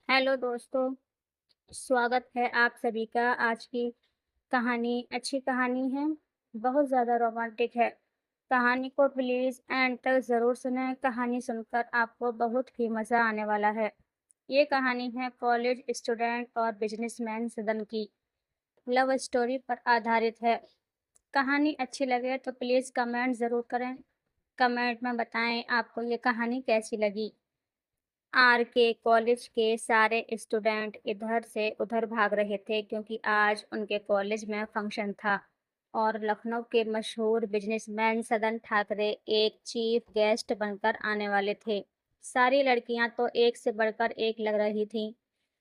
Hello दोस्तों, स्वागत है आप सभी का। आज की कहानी अच्छी कहानी है, बहुत ज़्यादा रोमांटिक है। कहानी को प्लीज़ एंड तक ज़रूर सुनें, कहानी सुनकर आपको बहुत ही मज़ा आने वाला है। ये कहानी है कॉलेज स्टूडेंट और बिजनेसमैन सदन की लव स्टोरी पर आधारित है। कहानी अच्छी लगे तो प्लीज़ कमेंट ज़रूर करें। कमेंट में बताएं आपको ये कहानी कैसी लगी। आर के कॉलेज के सारे स्टूडेंट इधर से उधर भाग रहे थे क्योंकि आज उनके कॉलेज में फंक्शन था और लखनऊ के मशहूर बिजनेसमैन सदन ठाकरे एक चीफ गेस्ट बनकर आने वाले थे। सारी लड़कियां तो एक से बढ़कर एक लग रही थीं।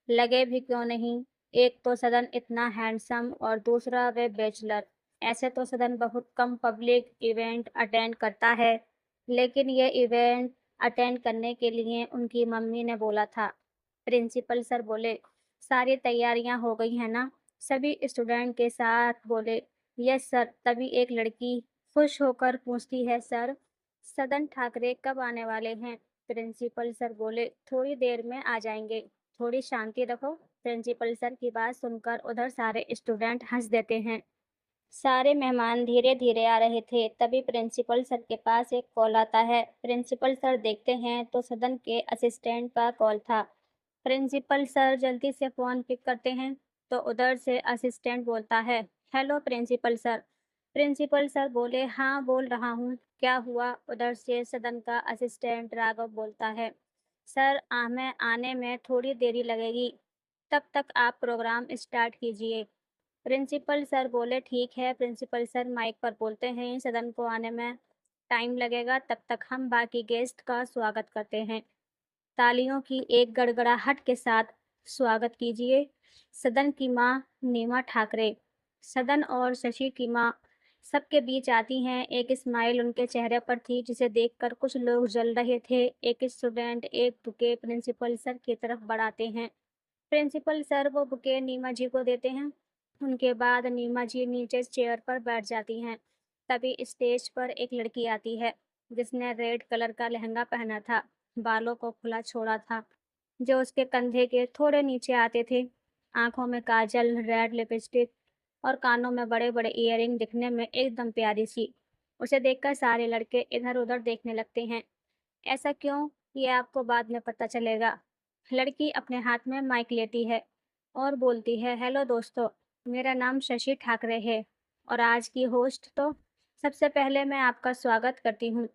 लगे भी क्यों नहीं, एक तो सदन इतना हैंडसम और दूसरा वे बैचलर। ऐसे तो सदन बहुत कम पब्लिक इवेंट अटेंड करता है, लेकिन ये इवेंट अटेंड करने के लिए उनकी मम्मी ने बोला था। प्रिंसिपल सर बोले, सारी तैयारियां हो गई हैं ना? सभी स्टूडेंट के साथ बोले, यस सर। तभी एक लड़की खुश होकर पूछती है, सर सदन ठाकरे कब आने वाले हैं? प्रिंसिपल सर बोले, थोड़ी देर में आ जाएंगे, थोड़ी शांति रखो। प्रिंसिपल सर की बात सुनकर उधर सारे स्टूडेंट हंस देते हैं। सारे मेहमान धीरे धीरे आ रहे थे, तभी प्रिंसिपल सर के पास एक कॉल आता है। प्रिंसिपल सर देखते हैं तो सदन के असिस्टेंट का कॉल था। प्रिंसिपल सर जल्दी से फोन पिक करते हैं तो उधर से असिस्टेंट बोलता है, hello principal sir. Principal sir बोले, हाँ बोल रहा हूँ, क्या हुआ? उधर से सदन का असिस्टेंट राघव बोलता है, सर मैं आने में थोड़ी देरी लगेगी, तब तक आप प्रोग्राम स्टार्ट कीजिए। प्रिंसिपल सर बोले, ठीक है। प्रिंसिपल सर माइक पर बोलते हैं, सदन को आने में टाइम लगेगा, तब तक हम बाकी गेस्ट का स्वागत करते हैं। तालियों की एक गड़गड़ाहट के साथ स्वागत कीजिए सदन की मां नीमा ठाकरे। सदन और शशि की मां सबके बीच आती हैं। एक स्माइल उनके चेहरे पर थी जिसे देखकर कुछ लोग जल रहे थे। एक स्टूडेंट एक बुके प्रिंसिपल सर की तरफ बढ़ाते हैं। प्रिंसिपल सर वो बुके नीमा जी को देते हैं। उनके बाद नीमा जी नीचे चेयर पर बैठ जाती हैं। तभी स्टेज पर एक लड़की आती है जिसने रेड कलर का लहंगा पहना था, बालों को खुला छोड़ा था जो उसके कंधे के थोड़े नीचे आते थे। आंखों में काजल, रेड लिपस्टिक और कानों में बड़े बड़े इयररिंग, दिखने में एकदम प्यारी सी। उसे देखकर सारे लड़के इधर उधर देखने लगते हैं। ऐसा क्यों, ये आपको बाद में पता चलेगा। लड़की अपने हाथ में माइक लेती है और बोलती है, हेलो दोस्तों, मेरा नाम शशि ठाकरे है और आज की होस्ट। तो सबसे पहले मैं आपका स्वागत करती हूँ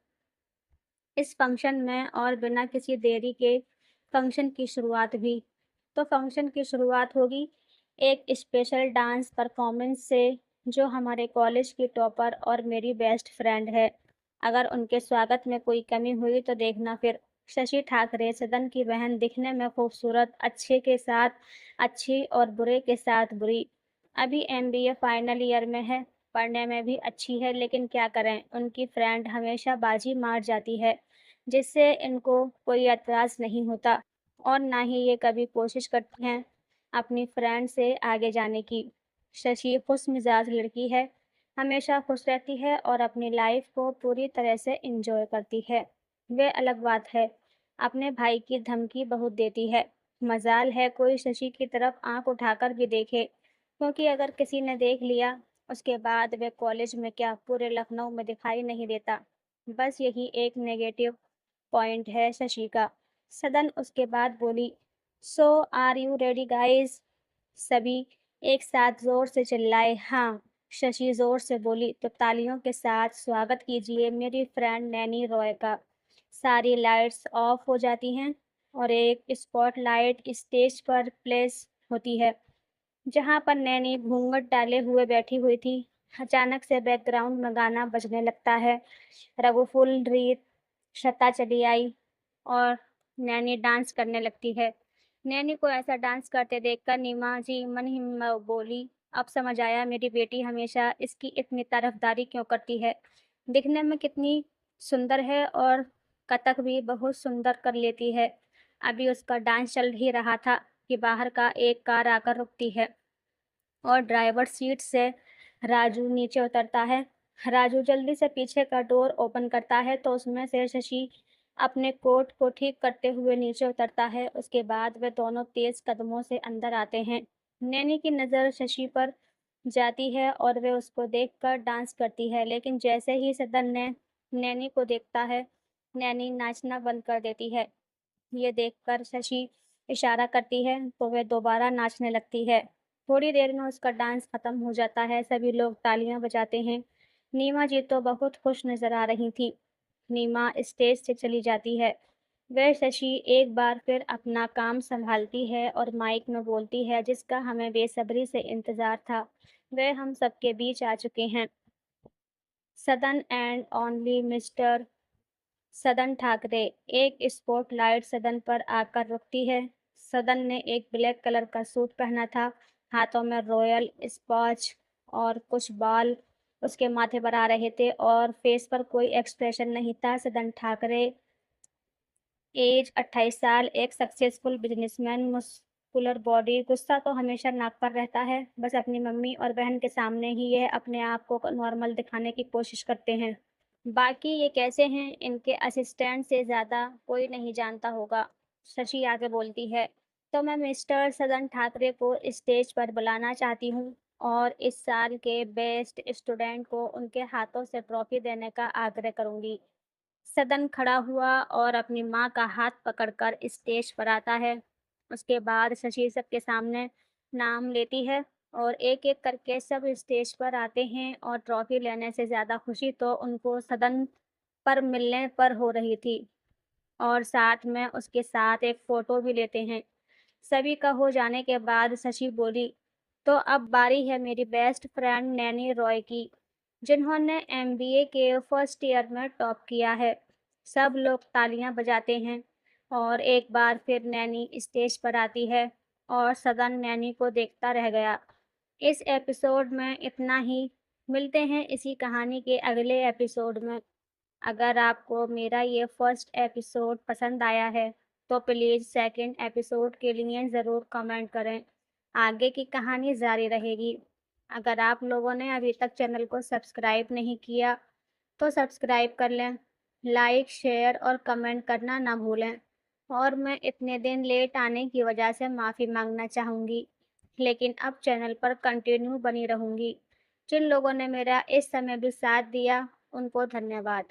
इस फंक्शन में और बिना किसी देरी के फंक्शन की शुरुआत भी। तो फंक्शन की शुरुआत होगी एक स्पेशल डांस परफॉर्मेंस से जो हमारे कॉलेज की टॉपर और मेरी बेस्ट फ्रेंड है। अगर उनके स्वागत में कोई कमी हुई तो देखना फिर। शशि ठाकरे सदन की बहन, दिखने में खूबसूरत, अच्छे के साथ अच्छी और बुरे के साथ बुरी। अभी एमबीए फाइनल ईयर में है, पढ़ने में भी अच्छी है, लेकिन क्या करें, उनकी फ्रेंड हमेशा बाजी मार जाती है जिससे इनको कोई एतराज़ नहीं होता और ना ही ये कभी कोशिश करती हैं अपनी फ्रेंड से आगे जाने की। शशि खुश मिजाज लड़की है, हमेशा खुश रहती है और अपनी लाइफ को पूरी तरह से एंजॉय करती है। वे अलग बात है, अपने भाई की धमकी बहुत देती है। मजाल है कोई शशि की तरफ आंख उठाकर भी देखे, क्योंकि अगर किसी ने देख लिया उसके बाद वे कॉलेज में क्या पूरे लखनऊ में दिखाई नहीं देता। बस यही एक नेगेटिव पॉइंट है शशि का। सदन उसके बाद बोली, सो आर यू रेडी गाइस? सभी एक साथ जोर से चिल्लाए, हाँ। शशि जोर से बोली, तो तालियों के साथ स्वागत कीजिए मेरी फ्रेंड नैनी रॉय का। सारी लाइट्स ऑफ हो जाती हैं और एक स्पॉटलाइट स्टेज पर प्लेस होती है जहाँ पर नैनी घूंघट डाले हुए बैठी हुई थी। अचानक से बैकग्राउंड में गाना बजने लगता है, रघुफुल रीत छता चली आई और नैनी डांस करने लगती है। नैनी को ऐसा डांस करते देखकर नीमा जी मन ही में बोली, अब समझ आया मेरी बेटी हमेशा इसकी इतनी तरफदारी क्यों करती है। दिखने में कितनी सुंदर है और कथक भी बहुत सुंदर कर लेती है। अभी उसका डांस चल ही रहा था कि बाहर का एक कार आकर रुकती है और ड्राइवर सीट से राजू नीचे उतरता है। राजू जल्दी से पीछे का डोर ओपन करता है तो उसमें से शशि अपने कोट को ठीक करते हुए नीचे उतरता है। उसके बाद वे दोनों तेज कदमों से अंदर आते हैं। नैनी की नज़र शशि पर जाती है और वे उसको देखकर डांस करती है, लेकिन जैसे ही सदन ने नैनी को देखता है, नैनी नाचना बंद कर देती है। ये देखकर शशि इशारा करती है तो वह दोबारा नाचने लगती है। थोड़ी देर में उसका डांस खत्म हो जाता है। सभी लोग तालियां बजाते हैं। नीमा जी तो बहुत खुश नजर आ रही थी। नीमा स्टेज से चली जाती है। वह शशि एक बार फिर अपना काम संभालती है और माइक में बोलती है, जिसका हमें बेसब्री से इंतजार था, वह हम सबके बीच आ चुके हैं। सदन एंड ओनली मिस्टर सदन ठाकरे। एक स्पॉटलाइट सदन पर आकर रुकती है। सदन ने एक ब्लैक कलर का सूट पहना था, हाथों में रॉयल स्पॉच और कुछ बाल उसके माथे पर आ रहे थे और फेस पर कोई एक्सप्रेशन नहीं था। सदन ठाकरे, एज 28 साल, एक सक्सेसफुल बिजनेसमैन, मुस्कुलर बॉडी, गुस्सा तो हमेशा नाक पर रहता है। बस अपनी मम्मी और बहन के सामने ही यह अपने आप को नॉर्मल दिखाने की कोशिश करते हैं। बाकी ये कैसे हैं, इनके असिस्टेंट से ज़्यादा कोई नहीं जानता होगा। शशि आगे बोलती है, तो मैं मिस्टर सदन ठाकरे को स्टेज पर बुलाना चाहती हूँ और इस साल के बेस्ट स्टूडेंट को उनके हाथों से ट्रॉफी देने का आग्रह करूँगी। सदन खड़ा हुआ और अपनी माँ का हाथ पकड़कर स्टेज पर आता है। उसके बाद शशि सबके सामने नाम लेती है और एक-एक करके सब स्टेज पर आते हैं और ट्रॉफी लेने से ज़्यादा खुशी तो उनको सदन पर मिलने पर हो रही थी और साथ में उसके साथ एक फ़ोटो भी लेते हैं। सभी का हो जाने के बाद शशि बोली, तो अब बारी है मेरी बेस्ट फ्रेंड नैनी रॉय की, जिन्होंने एमबीए के फर्स्ट ईयर में टॉप किया है। सब लोग तालियां बजाते हैं और एक बार फिर नैनी स्टेज पर आती है और सदन नैनी को देखता रह गया। इस एपिसोड में इतना ही। मिलते हैं इसी कहानी के अगले एपिसोड में। अगर आपको मेरा ये फर्स्ट एपिसोड पसंद आया है तो प्लीज़ सेकंड एपिसोड के लिए ज़रूर कमेंट करें। आगे की कहानी जारी रहेगी। अगर आप लोगों ने अभी तक चैनल को सब्सक्राइब नहीं किया तो सब्सक्राइब कर लें। लाइक, शेयर और कमेंट करना ना भूलें। और मैं इतने दिन लेट आने की वजह से माफ़ी मांगना चाहूँगी, लेकिन अब चैनल पर कंटिन्यू बनी रहूँगी। जिन लोगों ने मेरा इस समय भी साथ दिया, उनको धन्यवाद।